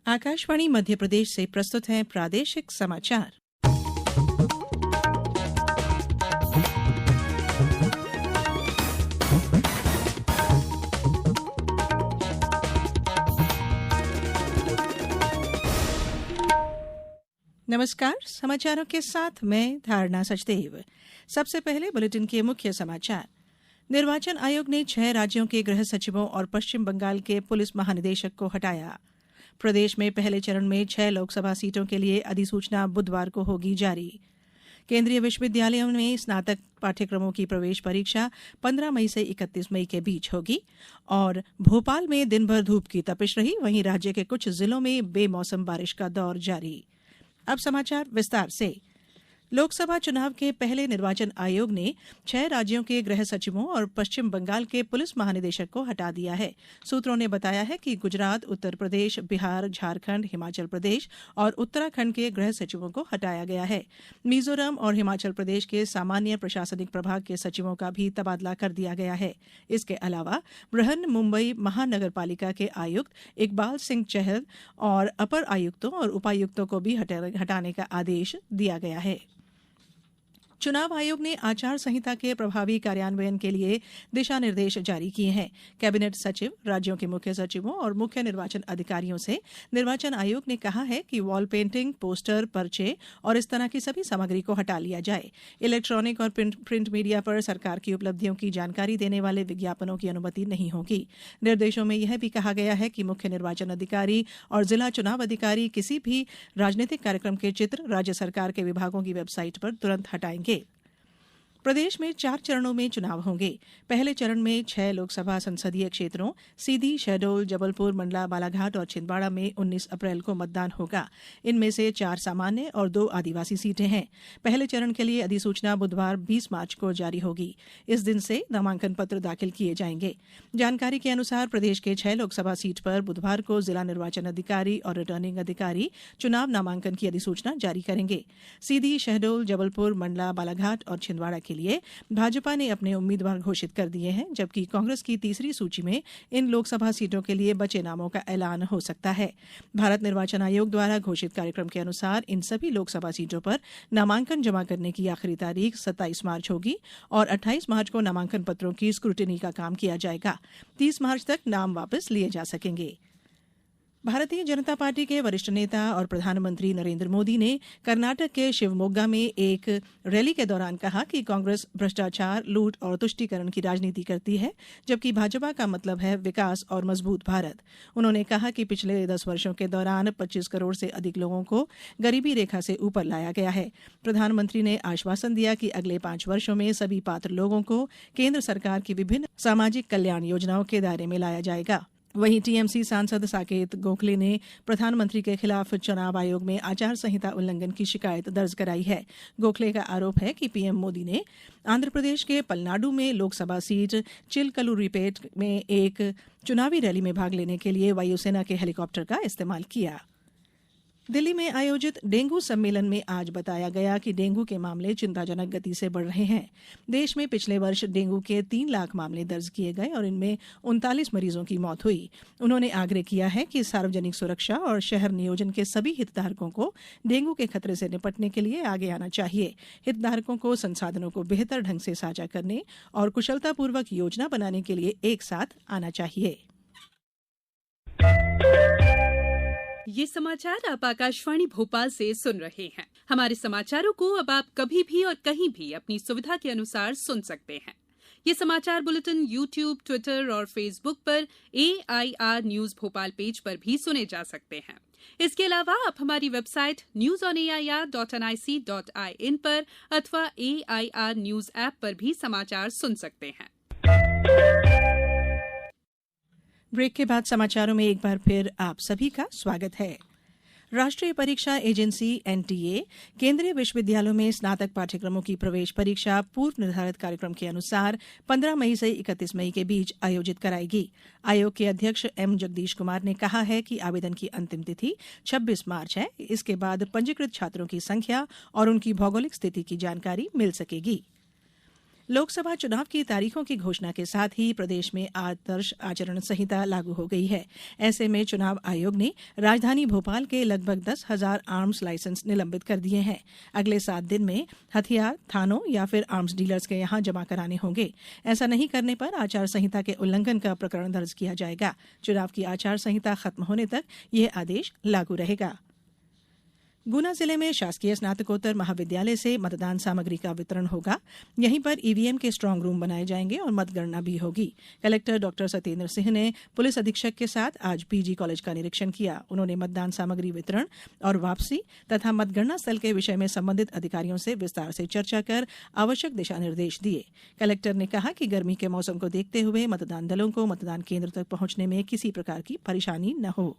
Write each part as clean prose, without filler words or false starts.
आकाशवाणी मध्य प्रदेश से प्रस्तुत हैं प्रादेशिक समाचार। नमस्कार, समाचारों के साथ मैं धारणा सचदेव। सबसे पहले बुलेटिन के मुख्य समाचार। निर्वाचन आयोग ने 6 राज्यों के गृह सचिवों और पश्चिम बंगाल के पुलिस महानिदेशक को हटाया। प्रदेश में पहले चरण में 6 लोकसभा सीटों के लिए अधिसूचना बुधवार को होगी जारी। केंद्रीय विश्वविद्यालयों में स्नातक पाठ्यक्रमों की प्रवेश परीक्षा 15 मई से 31 मई के बीच होगी। और भोपाल में दिन भर धूप की तपिश रही, वहीं राज्य के कुछ जिलों में बेमौसम बारिश का दौर जारी। अब समाचार विस्तार से। लोकसभा चुनाव के पहले निर्वाचन आयोग ने 6 राज्यों के गृह सचिवों और पश्चिम बंगाल के पुलिस महानिदेशक को हटा दिया है। सूत्रों ने बताया है कि गुजरात, उत्तर प्रदेश, बिहार, झारखंड, हिमाचल प्रदेश और उत्तराखंड के गृह सचिवों को हटाया गया है। मिजोरम और हिमाचल प्रदेश के सामान्य प्रशासनिक प्रभाग के सचिवों का भी तबादला कर दिया गया है। इसके अलावा बृहन मुंबई महानगर पालिका के आयुक्त इकबाल सिंह चहल और अपर आयुक्तों और उपायुक्तों को भी हटाने का आदेश दिया गया है। चुनाव आयोग ने आचार संहिता के प्रभावी कार्यान्वयन के लिए दिशा निर्देश जारी किए हैं। कैबिनेट सचिव, राज्यों के मुख्य सचिवों और मुख्य निर्वाचन अधिकारियों से निर्वाचन आयोग ने कहा है कि वॉल पेंटिंग, पोस्टर, पर्चे और इस तरह की सभी सामग्री को हटा लिया जाए। इलेक्ट्रॉनिक और प्रिंट मीडिया पर सरकार की उपलब्धियों की जानकारी देने वाले विज्ञापनों की अनुमति नहीं होगी। निर्देशों में यह भी कहा गया है कि मुख्य निर्वाचन अधिकारी और जिला चुनाव अधिकारी किसी भी राजनीतिक कार्यक्रम के चित्र राज्य सरकार के विभागों की वेबसाइट पर तुरंत हटाएंगे। प्रदेश में 4 चरणों में चुनाव होंगे। पहले चरण में 6 लोकसभा संसदीय क्षेत्रों सीधी, शहडोल, जबलपुर, मंडला, बालाघाट और छिंदवाड़ा में 19 अप्रैल को मतदान होगा। इनमें से 4 सामान्य और 2 आदिवासी सीटें हैं। पहले चरण के लिए अधिसूचना बुधवार 20 मार्च को जारी होगी। इस दिन से नामांकन पत्र दाखिल किए जाएंगे। जानकारी के अनुसार प्रदेश के 6 लोकसभा सीट पर बुधवार को जिला निर्वाचन अधिकारी और रिटर्निंग अधिकारी चुनाव नामांकन की अधिसूचना जारी करेंगे। सीधी, शहडोल, जबलपुर, मंडला, बालाघाट और छिंदवाड़ा के लिए भाजपा ने अपने उम्मीदवार घोषित कर दिए हैं, जबकि कांग्रेस की तीसरी सूची में इन लोकसभा सीटों के लिए बचे नामों का ऐलान हो सकता है। भारत निर्वाचन आयोग द्वारा घोषित कार्यक्रम के अनुसार इन सभी लोकसभा सीटों पर नामांकन जमा करने की आखिरी तारीख 27 मार्च होगी और 28 मार्च को नामांकन पत्रों की स्क्रूटिनी का काम किया जाएगा। 30 मार्च तक नाम वापस लिए जा सकेंगे। भारतीय जनता पार्टी के वरिष्ठ नेता और प्रधानमंत्री नरेंद्र मोदी ने कर्नाटक के शिवमोग्गा में एक रैली के दौरान कहा कि कांग्रेस भ्रष्टाचार, लूट और तुष्टीकरण की राजनीति करती है, जबकि भाजपा का मतलब है विकास और मजबूत भारत। उन्होंने कहा कि पिछले 10 वर्षों के दौरान 25 करोड़ से अधिक लोगों को गरीबी रेखा से ऊपर लाया गया है। प्रधानमंत्री ने आश्वासन दिया कि अगले 5 वर्षों में सभी पात्र लोगों को केंद्र सरकार की विभिन्न सामाजिक कल्याण योजनाओं के दायरे में लाया जाएगा। वहीं टीएमसी सांसद साकेत गोखले ने प्रधानमंत्री के खिलाफ चुनाव आयोग में आचार संहिता उल्लंघन की शिकायत दर्ज कराई है। गोखले का आरोप है कि पीएम मोदी ने आंध्र प्रदेश के पलनाडु में लोकसभा सीट चिलकलूरिपेट में एक चुनावी रैली में भाग लेने के लिए वायुसेना के हेलीकॉप्टर का इस्तेमाल किया। दिल्ली में आयोजित डेंगू सम्मेलन में आज बताया गया कि डेंगू के मामले चिंताजनक गति से बढ़ रहे हैं। देश में पिछले वर्ष डेंगू के 3 लाख मामले दर्ज किए गए और इनमें 39 मरीजों की मौत हुई। उन्होंने आग्रह किया है कि सार्वजनिक सुरक्षा और शहर नियोजन के सभी हितधारकों को डेंगू के खतरे से निपटने के लिए आगे आना चाहिए। हितधारकों को संसाधनों को बेहतर ढंग से साझा करने और कुशलतापूर्वक योजना बनाने के लिए एक साथ आना चाहिए। ये समाचार आप आकाशवाणी भोपाल से सुन रहे हैं। हमारे समाचारों को अब आप कभी भी और कहीं भी अपनी सुविधा के अनुसार सुन सकते हैं। ये समाचार बुलेटिन YouTube, ट्विटर और फेसबुक पर AIR न्यूज भोपाल पेज पर भी सुने जा सकते हैं। इसके अलावा आप हमारी वेबसाइट newsonair.nic.in पर अथवा AIR न्यूज ऐप पर भी समाचार सुन सकते हैं। ब्रेक के बाद समाचारों में एक बार फिर आप सभी का स्वागत है। राष्ट्रीय परीक्षा एजेंसी एनटीए केंद्रीय विश्वविद्यालयों में स्नातक पाठ्यक्रमों की प्रवेश परीक्षा पूर्व निर्धारित कार्यक्रम के अनुसार 15 मई से 31 मई के बीच आयोजित कराएगी। आयोग के अध्यक्ष एम जगदीश कुमार ने कहा है कि आवेदन की अंतिम तिथि 26 मार्च है। इसके बाद पंजीकृत छात्रों की संख्या और उनकी भौगोलिक स्थिति की जानकारी मिल सकेगी। लोकसभा चुनाव की तारीखों की घोषणा के साथ ही प्रदेश में आदर्श आचरण संहिता लागू हो गई है। ऐसे में चुनाव आयोग ने राजधानी भोपाल के लगभग 10,000 आर्म्स लाइसेंस निलंबित कर दिए हैं। अगले 7 दिन में हथियार थानों या फिर आर्म्स डीलर्स के यहां जमा कराने होंगे। ऐसा नहीं करने पर आचार संहिता के उल्लंघन का प्रकरण दर्ज किया जाएगा। चुनाव की आचार संहिता खत्म होने तक यह आदेश लागू रहेगा। गुना जिले में शासकीय स्नातकोत्तर महाविद्यालय से मतदान सामग्री का वितरण होगा। यहीं पर ईवीएम के स्ट्रांग रूम बनाए जाएंगे और मतगणना भी होगी। कलेक्टर डॉ सत्येंद्र सिंह ने पुलिस अधीक्षक के साथ आज पीजी कॉलेज का निरीक्षण किया। उन्होंने मतदान सामग्री वितरण और वापसी तथा मतगणना स्थल के विषय में संबंधित अधिकारियों से विस्तार से चर्चा कर आवश्यक दिशा निर्देश दिए। कलेक्टर ने कहा कि गर्मी के मौसम को देखते हुए मतदान दलों को मतदान केंद्र तक पहुंचने में किसी प्रकार की परेशानी न हो।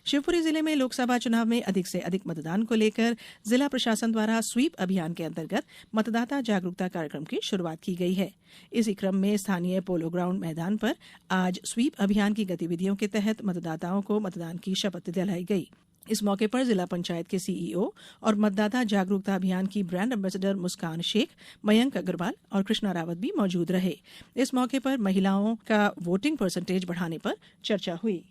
शिवपुरी जिले में लोकसभा चुनाव में अधिक से अधिक मतदान को लेकर जिला प्रशासन द्वारा स्वीप अभियान के अंतर्गत मतदाता जागरूकता कार्यक्रम की शुरुआत की गई है। इसी क्रम में स्थानीय पोलो ग्राउंड मैदान पर आज स्वीप अभियान की गतिविधियों के तहत मतदाताओं को मतदान की शपथ दिलाई गई। इस मौके पर जिला पंचायत के सीईओ और मतदाता जागरूकता अभियान की ब्रांड एम्बेसडर मुस्कान शेख, मयंक अग्रवाल और कृष्णा रावत भी मौजूद रहे। इस मौके पर महिलाओं का वोटिंग परसेंटेज बढ़ाने पर चर्चा हुई।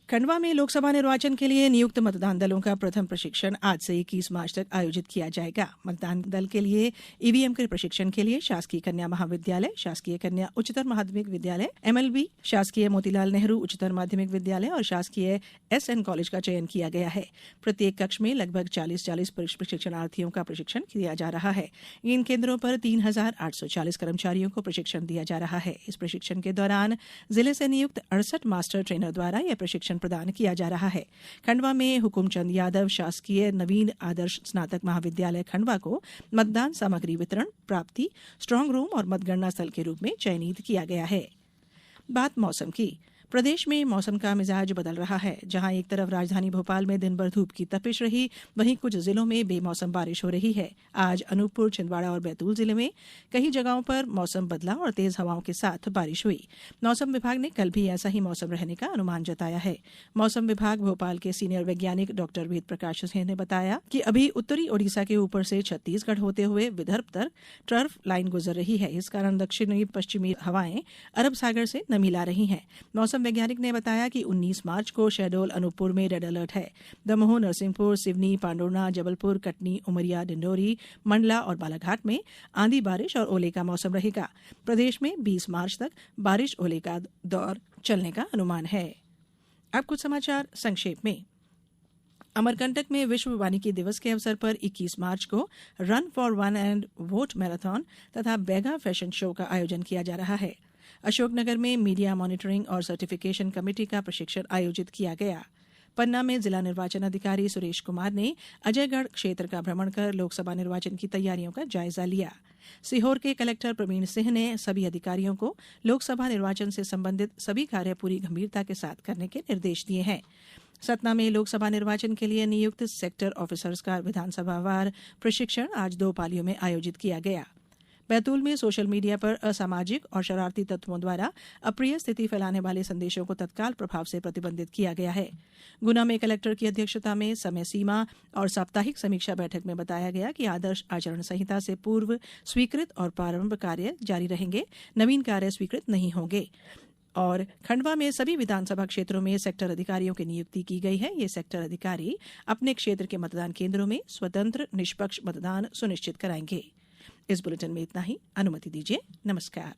खंडवा में लोकसभा निर्वाचन के लिए नियुक्त मतदान दलों का प्रथम प्रशिक्षण आज से 21 मार्च तक आयोजित किया जाएगा। मतदान दल के लिए ईवीएम के प्रशिक्षण के लिए शासकीय कन्या महाविद्यालय, शासकीय कन्या उच्चतर माध्यमिक विद्यालय एमएलबी, शासकीय मोतीलाल नेहरू उच्चतर माध्यमिक विद्यालय और शासकीय एसएन कॉलेज का चयन किया गया है। प्रत्येक कक्ष में लगभग 40 प्रशिक्षणार्थियों का प्रशिक्षण किया जा रहा है। इन केंद्रों पर 3,840 कर्मचारियों को प्रशिक्षण दिया जा रहा है। इस प्रशिक्षण के दौरान जिले से नियुक्त 68 मास्टर ट्रेनर द्वारा यह प्रशिक्षण प्रदान किया जा रहा है। खंडवा में हुकुमचंद यादव शासकीय नवीन आदर्श स्नातक महाविद्यालय खंडवा को मतदान सामग्री वितरण, प्राप्ति, स्ट्रांग रूम और मतगणना स्थल के रूप में चयनित किया गया है। बात मौसम की। प्रदेश में मौसम का मिजाज बदल रहा है। जहां एक तरफ राजधानी भोपाल में दिन भर धूप की तपिश रही, वहीं कुछ जिलों में बेमौसम बारिश हो रही है। आज अनूपपुर, छिंदवाड़ा और बैतूल जिले में कई जगहों पर मौसम बदला और तेज हवाओं के साथ बारिश हुई। मौसम विभाग ने कल भी ऐसा ही मौसम रहने का अनुमान जताया है। मौसम विभाग भोपाल के सीनियर वैज्ञानिक डॉक्टर वेद प्रकाश सिंह ने बताया कि अभी उत्तरी ओडिशा के ऊपर से छत्तीसगढ़ होते हुए विदर्भ तक ट्रफ लाइन गुजर रही है। इस कारण दक्षिणी पश्चिमी हवाएं अरब सागर से नमी ला रही हैं। मौसम वैज्ञानिक ने बताया कि 19 मार्च को शहडोल, अनूपपुर में रेड अलर्ट है। दमोह, नरसिंहपुर, सिवनी, पांडुर्ना, जबलपुर, कटनी, उमरिया, डिंडोरी, मंडला और बालाघाट में आंधी, बारिश और ओले का मौसम रहेगा। प्रदेश में 20 मार्च तक बारिश ओले का दौर चलने का अनुमान है। अब कुछ समाचार संक्षेप में। अमरकंटक में विश्व वानिकी दिवस के अवसर पर 21 मार्च को run for one and vote marathon तथा बैगा फैशन शो का आयोजन किया जा रहा है। अशोकनगर में मीडिया मॉनिटरिंग और सर्टिफिकेशन कमेटी का प्रशिक्षण आयोजित किया गया। पन्ना में जिला निर्वाचन अधिकारी सुरेश कुमार ने अजयगढ़ क्षेत्र का भ्रमण कर लोकसभा निर्वाचन की तैयारियों का जायजा लिया। सीहोर के कलेक्टर प्रवीण सिंह ने सभी अधिकारियों को लोकसभा निर्वाचन से संबंधित सभी कार्य पूरी गंभीरता के साथ करने के निर्देश दिए हैं। सतना में लोकसभा निर्वाचन के लिए नियुक्त सेक्टर ऑफिसर्स का विधानसभावार प्रशिक्षण आज 2 पालियों में आयोजित किया गया। बैतूल में सोशल मीडिया पर असामाजिक और शरारती तत्वों द्वारा अप्रिय स्थिति फैलाने वाले संदेशों को तत्काल प्रभाव से प्रतिबंधित किया गया है। गुना में कलेक्टर की अध्यक्षता में समय सीमा और साप्ताहिक समीक्षा बैठक में बताया गया कि आदर्श आचरण संहिता से पूर्व स्वीकृत और प्रारंभ कार्य जारी रहेंगे, नवीन कार्य स्वीकृत नहीं होंगे। और खंडवा में सभी विधानसभा क्षेत्रों में सेक्टर अधिकारियों की नियुक्ति की गई है। ये सेक्टर अधिकारी अपने क्षेत्र के मतदान केंद्रों में स्वतंत्र निष्पक्ष मतदान सुनिश्चित कराएंगे। इस बुलेटिन में इतना ही। अनुमति दीजिए। नमस्कार।